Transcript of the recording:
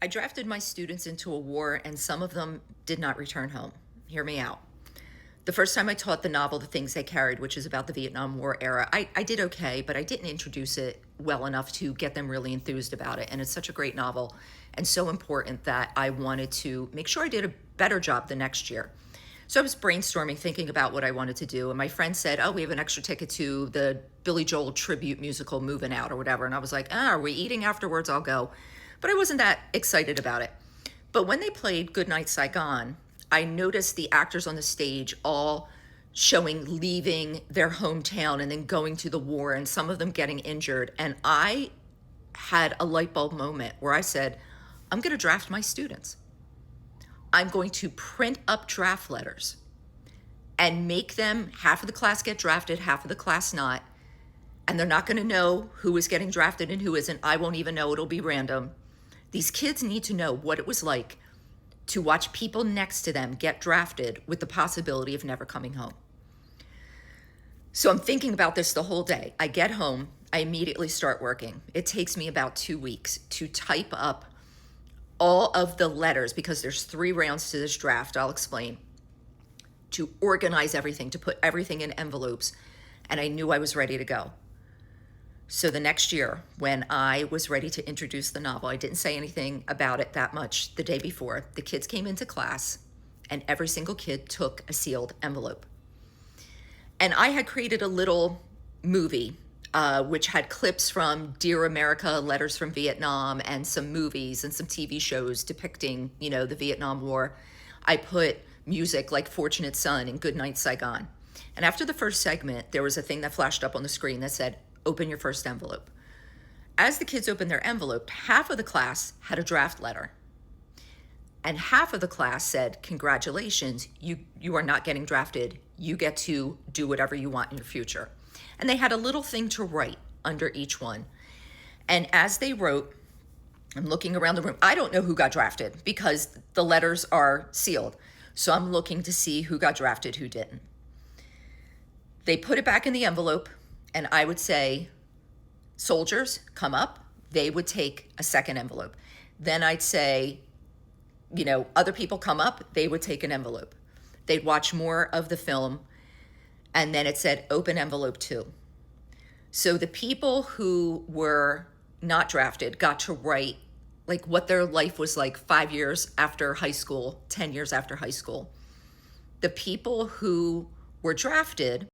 I drafted my students into a war, and some of them did not return home. Hear me out. The first time I taught the novel, The Things They Carried, which is about the Vietnam War era, I did okay, but I didn't introduce it well enough to get them really enthused about it. And it's such a great novel and so important that I wanted to make sure I did a better job the next year. So I was brainstorming, thinking about what I wanted to do. And my friend said, "Oh, we have an extra ticket to the Billy Joel tribute musical Moving Out or whatever." And I was like, are we eating afterwards? I'll go. But I wasn't that excited about it. But when they played Goodnight Saigon, I noticed the actors on the stage all showing leaving their hometown and then going to the war, and some of them getting injured. And I had a light bulb moment where I said, I'm going to draft my students. I'm going to print up draft letters and make them, half of the class get drafted, half of the class not. And they're not going to know who is getting drafted and who isn't. I won't even know. It'll be random. These kids need to know what it was like to watch people next to them get drafted with the possibility of never coming home. So I'm thinking about this the whole day. I get home, I immediately start working. It takes me about 2 weeks to type up all of the letters, because there's 3 rounds to this draft, I'll explain, to organize everything, to put everything in envelopes, and I knew I was ready to go. So the next year, when I was ready to introduce the novel, I didn't say anything about it that much the day before. The kids came into class, and every single kid took a sealed envelope. And I had created a little movie, which had clips from Dear America, Letters from Vietnam, and some movies and some TV shows depicting, the Vietnam War. I put music like Fortunate Son and Goodnight Saigon. And after the first segment, there was a thing that flashed up on the screen that said, open your first envelope. As the kids opened their envelope, half of the class had a draft letter. And half of the class said, congratulations, you are not getting drafted. You get to do whatever you want in your future. And they had a little thing to write under each one. And as they wrote, I'm looking around the room. I don't know who got drafted because the letters are sealed. So I'm looking to see who got drafted, who didn't. They put it back in the envelope, and I would say, soldiers, come up. They would take a second envelope. Then I'd say, other people come up. They would take an envelope. They'd watch more of the film, and then it said, open envelope 2. So the people who were not drafted got to write like what their life was like 5 years after high school, 10 years after high school. The people who were drafted